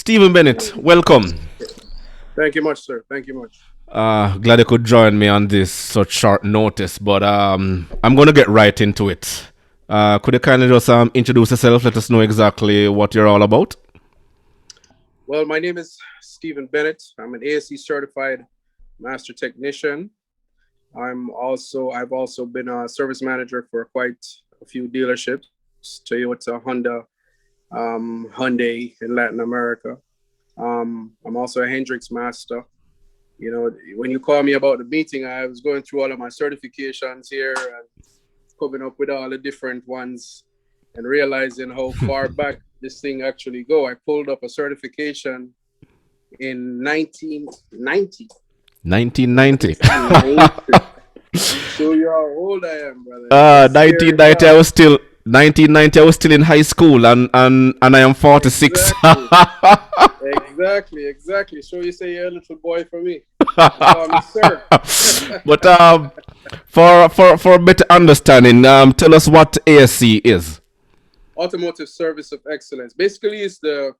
Stephen Bennett, welcome. Thank you much, sir. Thank you much. Glad you could join me on this such short notice, but I'm going to get right into it. Could you kindly just introduce yourself? Let us know exactly what you're all about. Well, my name is Stephen Bennett. I'm an ASC certified master technician. I've also been a service manager for quite a few dealerships, Toyota, Honda, Hyundai in Latin America. I'm also a Hendrix master. You know, when you call me about the meeting, I was going through all of my certifications here and coming up with all the different ones and realizing how far back this thing actually go. I pulled up a certification in 1990. 1990. Show you how old I am, brother. 1990. 1990. I was still in high school, and I am 46. Exactly. So you say you're a little boy for me. Call me sir. But for better understanding, tell us what ASC is. Automotive Service of Excellence. Basically, it's the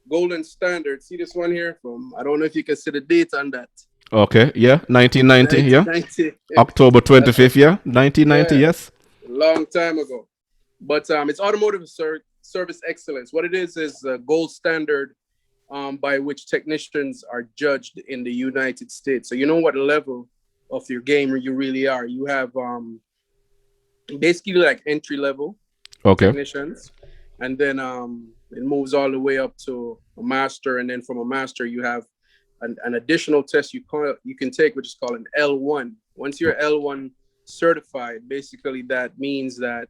golden standard. See this one here? I don't know if you can see the date on that. Okay, yeah, 1990, yeah. October 25th, yeah, 1990, yeah. Yes. Long time ago. But it's Automotive Service Excellence. What it is a gold standard by which technicians are judged in the United States. So you know what level of your game you really are. You have basically like entry level technicians, and then it moves all the way up to a master, and then from a master you have an additional test you can take, which is called an L1. Once you're L1 certified, basically that means that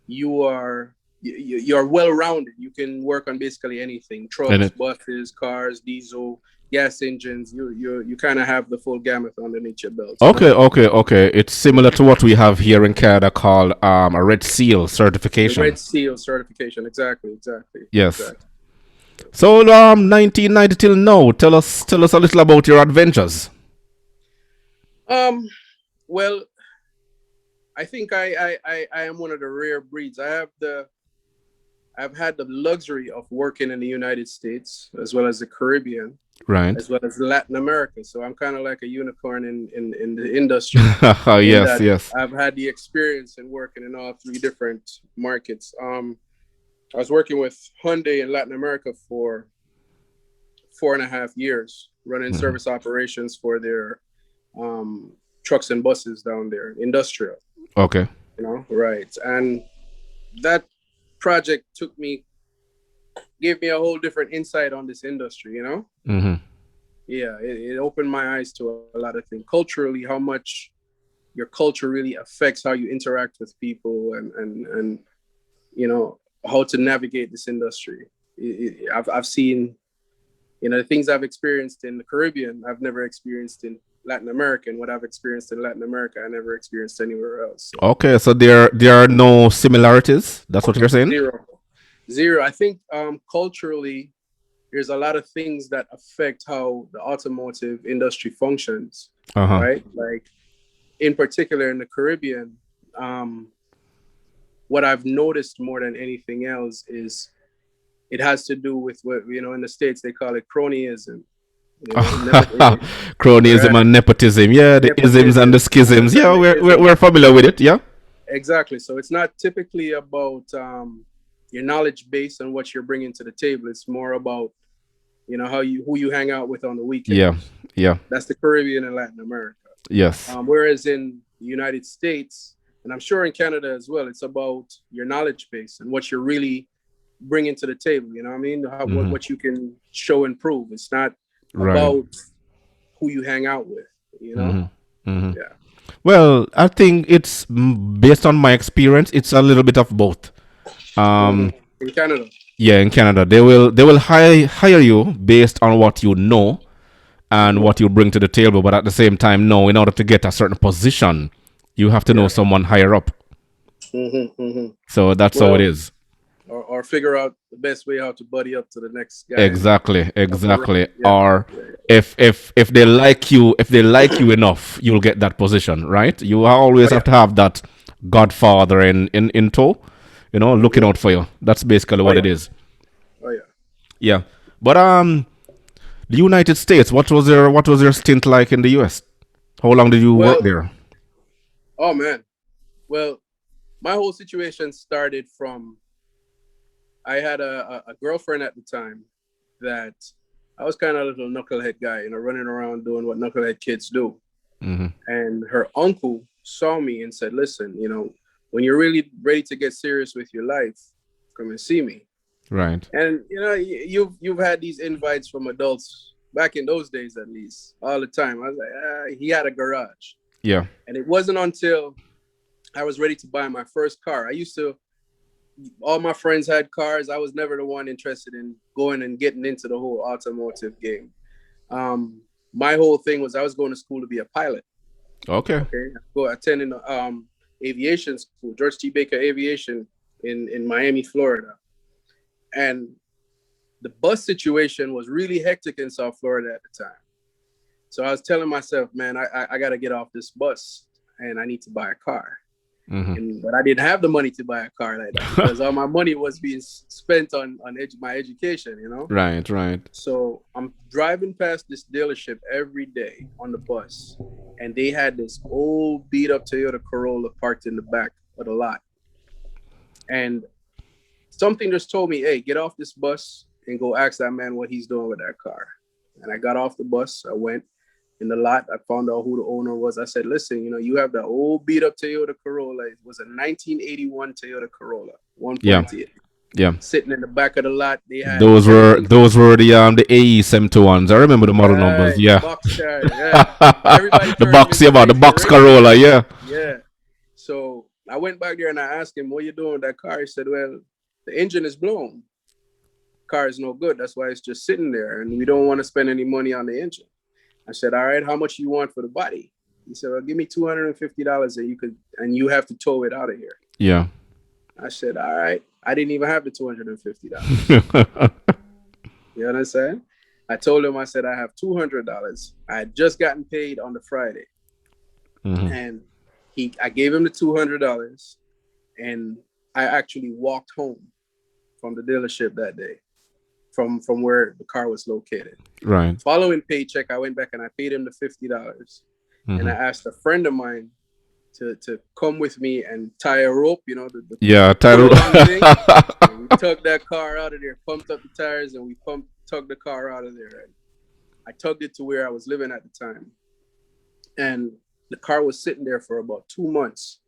you're well-rounded. You can work on basically anything: trucks, buses, cars, diesel, gas engines. You kind of have the full gamut underneath your belt. Okay. It's similar to what we have here in Canada called a Red Seal certification. Red Seal certification, exactly. Yes. Exactly. So 1990 till now, tell us a little about your adventures. Well, I think I am one of the rare breeds. I've had the luxury of working in the United States as well as the Caribbean, right, as well as Latin America. So I'm kind of like a unicorn in the industry. Yes. I've had the experience in working in all three different markets. I was working with Hyundai in Latin America for 4.5 years, running service operations for their trucks and buses down there, industrial. Okay. You know, right. And that project gave me a whole different insight on this industry, you know? Mm-hmm. Yeah, it opened my eyes to a lot of things. Culturally, how much your culture really affects how you interact with people and you know, how to navigate this industry. I've seen, you know, the things I've experienced in the Caribbean, I've never experienced in Latin America, and what I've experienced in Latin America, I never experienced anywhere else. So. Okay, so there are no similarities. That's what you're saying? Zero. I think culturally, there's a lot of things that affect how the automotive industry functions. Right? Like in particular in the Caribbean, what I've noticed more than anything else is it has to do with what, you know, in the States they call it cronyism. You know, cronyism and nepotism. Yeah, the isms and the schisms. Yeah, we're familiar with it. Yeah. Exactly. So it's not typically about your knowledge base and what you're bringing to the table. It's more about, you know, who you hang out with on the weekend. Yeah. That's the Caribbean and Latin America. Yes. Whereas in the United States, and I'm sure in Canada as well, it's about your knowledge base and what you're really bringing to the table. You know what I mean? What you can show and prove. It's not about who you hang out with, you know? Yeah. Well, I think it's based on my experience, it's a little bit of both. In Canada. Yeah, in Canada. They will hire you based on what you know and what you bring to the table, but at the same time, no, in order to get a certain position, you have to know someone higher up. So that's how it is. Or figure out the best way how to buddy up to the next guy. Exactly. Or if they like you enough, you'll get that position, right? You always have to have that godfather in tow, you know, looking out for you. That's basically what it is. Oh yeah. Yeah. But the United States, what was your stint like in the US? How long did you work Well, there? oh man. Well, my whole situation started from I had a girlfriend at the time that I was kind of a little knucklehead guy, running around doing what knucklehead kids do. Hmm. And her uncle saw me and said, "Listen, when you're really ready to get serious with your life, come and see me." Right. And you've had these invites from adults back in those days, at least, all the time. I was like, he had a garage, Yeah. and it wasn't until I was ready to buy my first car. All my friends had cars. I was never the one interested in going and getting into the whole automotive game. My whole thing was I was going to school to be a pilot. Okay. Okay, go attending aviation school, George T. Baker Aviation in Miami, Florida, and the bus situation was really hectic in South Florida at the time. So I was telling myself, man, I got to get off this bus and I need to buy a car. Hmm. But I didn't have the money to buy a car like that because all my money was being spent on my education. Right. Right. So I'm driving past this dealership every day on the bus, and they had this old beat up Toyota Corolla parked in the back of the lot. And something just told me, hey, get off this bus and go ask that man what he's doing with that car. And I got off the bus. I went in the lot. I found out who the owner was. I said, listen, you have that old beat up Toyota Corolla. It was a 1981 Toyota Corolla, Yeah. 1.8, Yeah. sitting in the back of the lot. They had Those were everything. those were the AE 71s. I remember the model numbers. Right, the Yeah. box car. Yeah. Everybody The turned him box, into yeah, about the Crazy box Rich. Corolla. Yeah. Yeah. So I went back there and I asked him, what you doing with that car? He said, well, the engine is blown. Car is no good. That's why it's just sitting there. And we don't want to spend any money on the engine. I said, all right, how much you want for the body? He said, well, give me $250 and you have to tow it out of here. Yeah. I said, all right. I didn't even have the $250. You understand? I told him, I said, I have $200. I had just gotten paid on the Friday. Hmm. And I gave him the $200 and I actually walked home from the dealership that day from where the car was located. Right. Following paycheck, I went back and I paid him the $50. And I Hmm. asked a friend of mine to come with me and tie a rope, the Yeah. pull Title. along thing. And we tugged that car out of there, pumped up the tires, and we tugged the car out of there. And I tugged it to where I was living at the time. And the car was sitting there for about 2 months.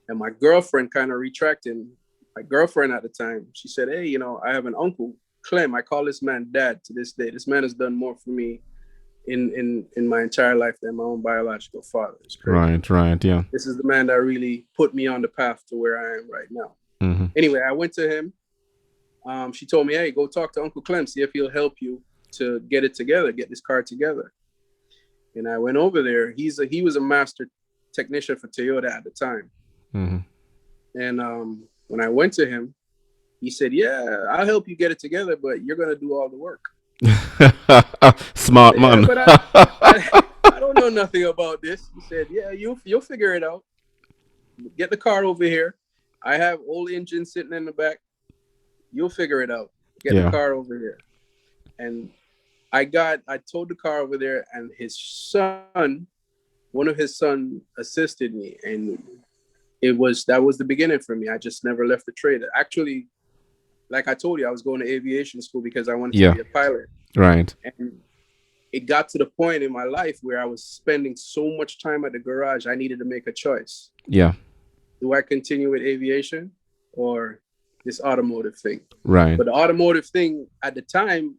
And my girlfriend kind of retracted. My girlfriend at the time, she said, hey, I have an uncle, Clem. I call this man dad to this day. This man has done more for me in my entire life than my own biological father. It's crazy. Right. Right. Yeah. This is the man that really put me on the path to where I am right now. Hmm. Anyway, I went to him. She told me, hey, go talk to Uncle Clem, see if he'll help you to get it together, get this car together. And I went over there. He was a master technician for Toyota at the time. Hmm. And when I went to him, he said, yeah, I'll help you get it together, but you're going to do all the work. I Smart said, yeah, man. but I don't know nothing about this. He said, yeah, you'll figure it out. Get the car over here. I have old engine sitting in the back. You'll figure it out. Get the Yeah. car over here. And I towed the car over there, and one of his son assisted me. And that was the beginning for me. I just never left the trade. Actually, like I told you, I was going to aviation school because I wanted to Yeah. be a pilot. Right. And it got to the point in my life where I was spending so much time at the garage, I needed to make a choice. Yeah. Do I continue with aviation or this automotive thing? Right. But the automotive thing at the time,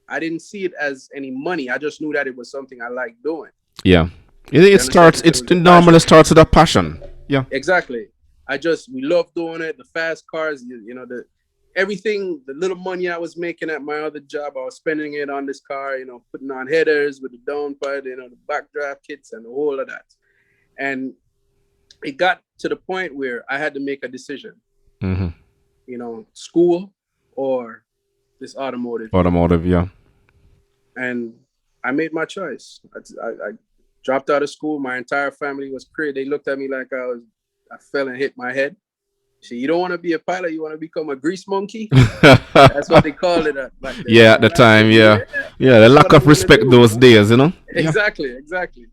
I didn't see it as any money. I just knew that it was something I liked doing. Yeah. You It understand? starts. It It was a normally passion. starts with a passion. Yeah. Exactly. We love doing it. The fast cars, everything, the little money I was making at my other job, I was spending it on this car, putting on headers with the downpipe, the backdraft kits and the whole of that. And it got to the point where I had to make a decision, Hmm. school or this automotive game. Automotive. Yeah. And I made my choice. I dropped out of school. My entire family was crazy. They looked at me like I fell and hit my head. See, you don't want to be a pilot. You want to become a grease monkey. That's what they called it back then. Yeah, at the time, yeah. Yeah, Yeah, the that's lack what I of want to respect do. those days, you know? Yeah. Exactly, exactly.